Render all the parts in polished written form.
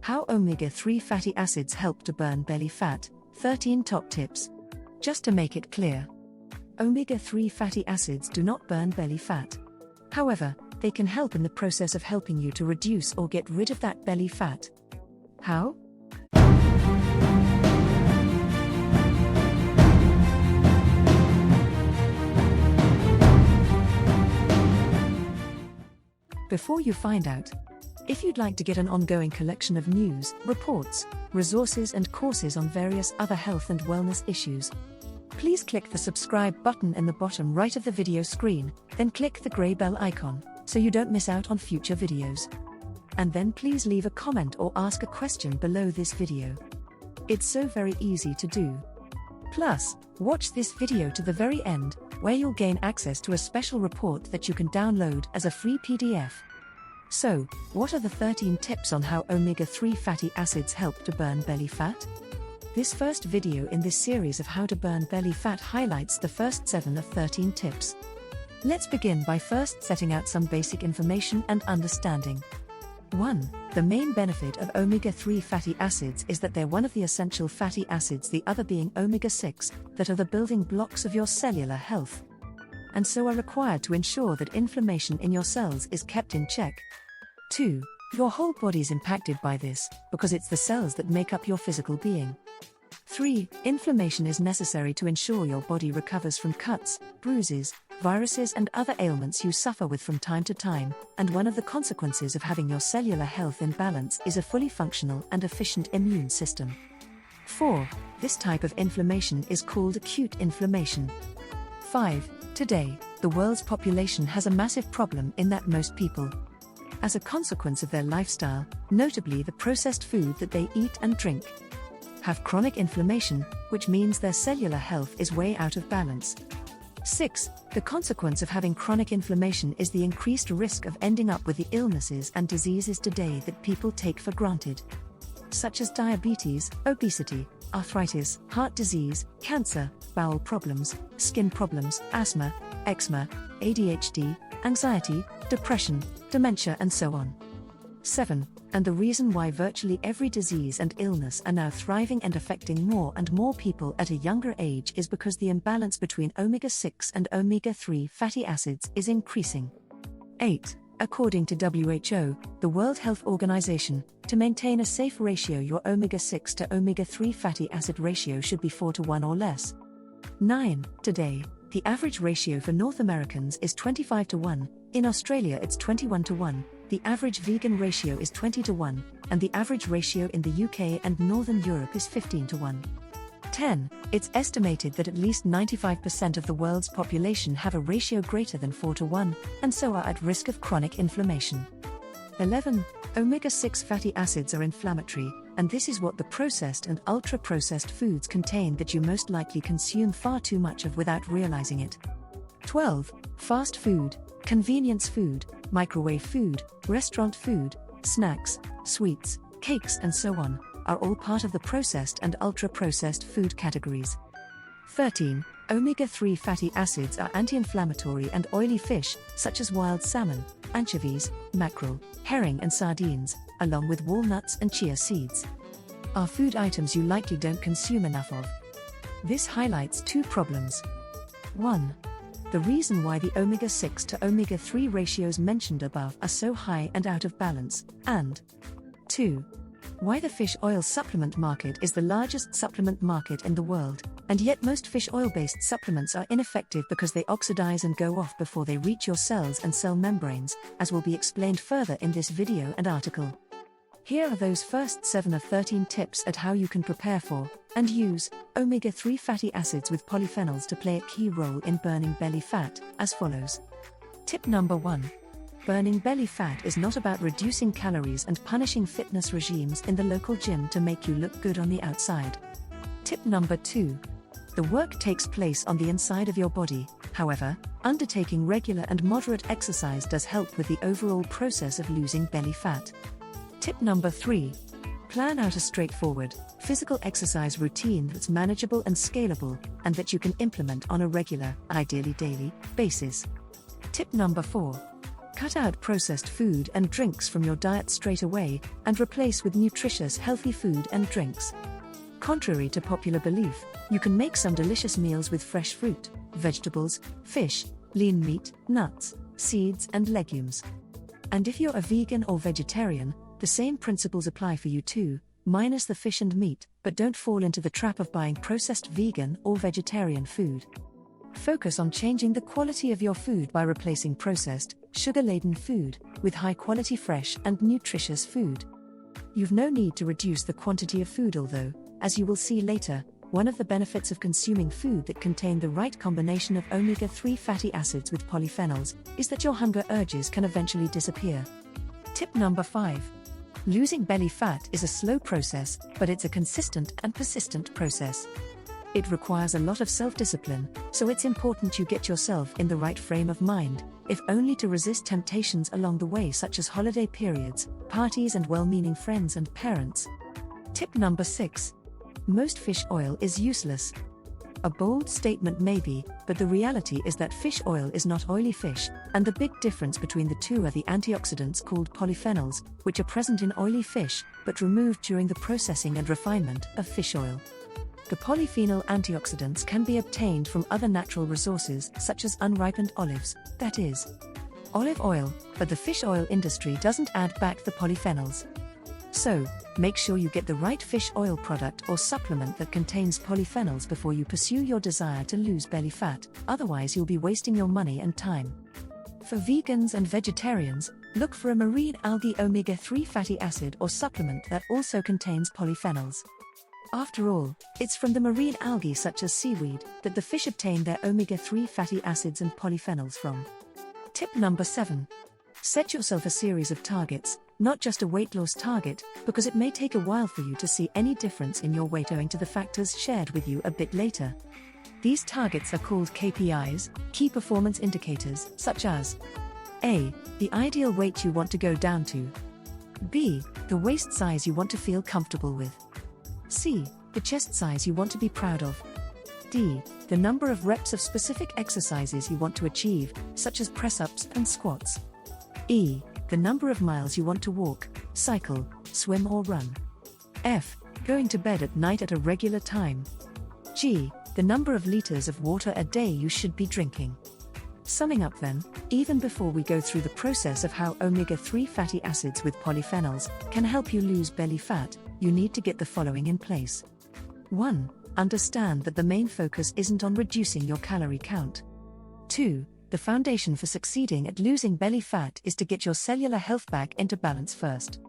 How omega-3 fatty acids help to burn belly fat, 13 top tips. Just to make it clear, omega-3 fatty acids do not burn belly fat. However, they can help in the process of helping you to reduce or get rid of that belly fat. How? Before you find out, if you'd like to get an ongoing collection of news, reports, resources and courses on various other health and wellness issues, please click the subscribe button in the bottom right of the video screen, then click the grey bell icon, so you don't miss out on future videos. And then please leave a comment or ask a question below this video. It's so very easy to do. Plus, watch this video to the very end, where you'll gain access to a special report that you can download as a free PDF. So, what are the 13 tips on how omega-3 fatty acids help to burn belly fat? This first video in this series of how to burn belly fat highlights the first 7 of 13 tips. Let's begin by first setting out some basic information and understanding. 1. The main benefit of omega-3 fatty acids is that they're one of the essential fatty acids, the other being omega-6, that are the building blocks of your cellular health, and so are required to ensure that inflammation in your cells is kept in check. 2. Your whole body's impacted by this, because it's the cells that make up your physical being. 3. Inflammation is necessary to ensure your body recovers from cuts, bruises, viruses and other ailments you suffer with from time to time, and one of the consequences of having your cellular health in balance is a fully functional and efficient immune system. 4. This type of inflammation is called acute inflammation. 5. Today, the world's population has a massive problem in that most people, as a consequence of their lifestyle, notably the processed food that they eat and drink, have chronic inflammation, which means their cellular health is way out of balance. 6. The consequence of having chronic inflammation is the increased risk of ending up with the illnesses and diseases today that people take for granted, such as diabetes, obesity, arthritis, heart disease, cancer, bowel problems, skin problems, asthma, eczema, ADHD, anxiety, depression, dementia and so on. 7. And the reason why virtually every disease and illness are now thriving and affecting more and more people at a younger age is because the imbalance between omega-6 and omega-3 fatty acids is increasing. 8. According to WHO, the World Health Organization, to maintain a safe ratio, your omega-6 to omega-3 fatty acid ratio should be 4:1 or less. 9. Today, the average ratio for North Americans is 25:1, in Australia it's 21:1, the average vegan ratio is 20:1, and the average ratio in the UK and Northern Europe is 15:1. 10. It's estimated that at least 95% of the world's population have a ratio greater than 4:1, and so are at risk of chronic inflammation. 11. Omega-6 fatty acids are inflammatory, and this is what the processed and ultra-processed foods contain that you most likely consume far too much of without realizing it. 12. Fast food, convenience food, microwave food, restaurant food, snacks, sweets, cakes and so on, are all part of the processed and ultra-processed food categories. 13. Omega-3 fatty acids are anti-inflammatory, and oily fish, such as wild salmon, anchovies, mackerel, herring and sardines, along with walnuts and chia seeds, are food items you likely don't consume enough of. This highlights two problems. 1. The reason why the omega-6 to omega-3 ratios mentioned above are so high and out of balance, and 2. Why the fish oil supplement market is the largest supplement market in the world, and yet most fish oil-based supplements are ineffective because they oxidize and go off before they reach your cells and cell membranes, as will be explained further in this video and article. Here are those first 7 of 13 tips at how you can prepare for, and use, omega-3 fatty acids with polyphenols to play a key role in burning belly fat, as follows. Tip number 1. Burning belly fat is not about reducing calories and punishing fitness regimes in the local gym to make you look good on the outside. Tip number 2. The work takes place on the inside of your body, however, undertaking regular and moderate exercise does help with the overall process of losing belly fat. Tip number 3. Plan out a straightforward, physical exercise routine that's manageable and scalable, and that you can implement on a regular, ideally daily, basis. Tip number 4. Cut out processed food and drinks from your diet straight away and replace with nutritious, healthy food and drinks. Contrary to popular belief, you can make some delicious meals with fresh fruit, vegetables, fish, lean meat, nuts, seeds, and legumes. And if you're a vegan or vegetarian, the same principles apply for you too, minus the fish and meat, but don't fall into the trap of buying processed vegan or vegetarian food. Focus on changing the quality of your food by replacing processed, sugar-laden food with high-quality fresh and nutritious food. You've no need to reduce the quantity of food, although, as you will see later, one of the benefits of consuming food that contain the right combination of omega-3 fatty acids with polyphenols is that your hunger urges can eventually disappear. Tip number 5. Losing belly fat is a slow process, but it's a consistent and persistent process. It requires a lot of self-discipline, so it's important you get yourself in the right frame of mind, if only to resist temptations along the way such as holiday periods, parties, and well-meaning friends and parents. Tip number 6. Most fish oil is useless. A bold statement maybe, but the reality is that fish oil is not oily fish, and the big difference between the two are the antioxidants called polyphenols, which are present in oily fish, but removed during the processing and refinement of fish oil. The polyphenol antioxidants can be obtained from other natural resources such as unripened olives, that is, olive oil, but the fish oil industry doesn't add back the polyphenols. So, make sure you get the right fish oil product or supplement that contains polyphenols before you pursue your desire to lose belly fat, otherwise you'll be wasting your money and time. For vegans and vegetarians, look for a marine algae omega-3 fatty acid or supplement that also contains polyphenols. After all, it's from the marine algae such as seaweed that the fish obtain their omega-3 fatty acids and polyphenols from. Tip number 7. Set yourself a series of targets, not just a weight loss target, because it may take a while for you to see any difference in your weight owing to the factors shared with you a bit later. These targets are called KPIs, key performance indicators, such as A. The ideal weight you want to go down to. B. The waist size you want to feel comfortable with. C. The chest size you want to be proud of. D. The number of reps of specific exercises you want to achieve, such as press-ups and squats. E. The number of miles you want to walk, cycle, swim or run. F. Going to bed at night at a regular time. G. The number of liters of water a day you should be drinking. Summing up then, even before we go through the process of how omega-3 fatty acids with polyphenols can help you lose belly fat, you need to get the following in place. 1. Understand that the main focus isn't on reducing your calorie count. 2. The foundation for succeeding at losing belly fat is to get your cellular health back into balance first.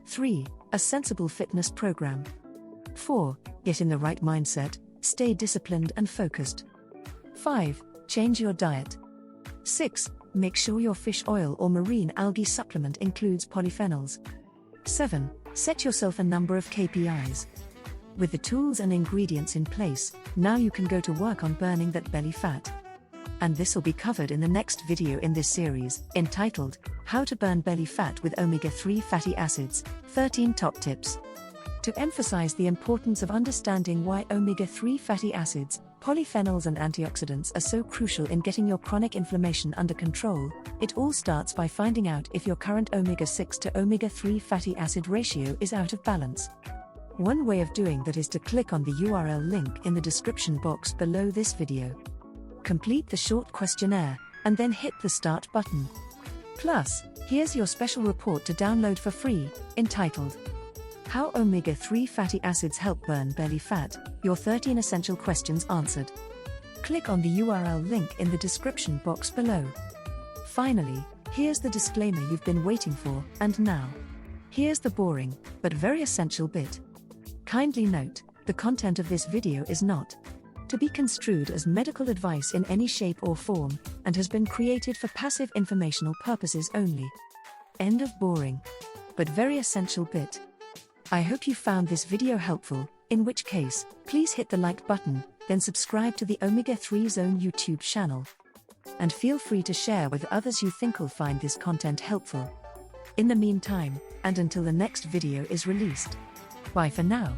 3. A sensible fitness program. 4. Get in the right mindset, stay disciplined and focused. 5. Change your diet. 6. Make sure your fish oil or marine algae supplement includes polyphenols. 7. Set yourself a number of KPIs. With the tools and ingredients in place, now you can go to work on burning that belly fat. And this will be covered in the next video in this series, entitled, How to Burn Belly Fat with Omega-3 Fatty Acids, 13 Top Tips. To emphasize the importance of understanding why omega-3 fatty acids, polyphenols and antioxidants are so crucial in getting your chronic inflammation under control, it all starts by finding out if your current omega-6 to omega-3 fatty acid ratio is out of balance. One way of doing that is to click on the URL link in the description box below this video. Complete the short questionnaire, and then hit the Start button. Plus, here's your special report to download for free, entitled, How Omega-3 Fatty Acids Help Burn Belly Fat, Your 13 Essential Questions Answered. Click on the URL link in the description box below. Finally, here's the disclaimer you've been waiting for, and now, here's the boring, but very essential bit. Kindly note, the content of this video is not to be construed as medical advice in any shape or form, and has been created for passive informational purposes only. End of boring, but very essential bit. I hope you found this video helpful, in which case, please hit the like button, then subscribe to the Omega-3 Zone YouTube channel. And feel free to share with others you think will find this content helpful. In the meantime, and until the next video is released. Bye for now.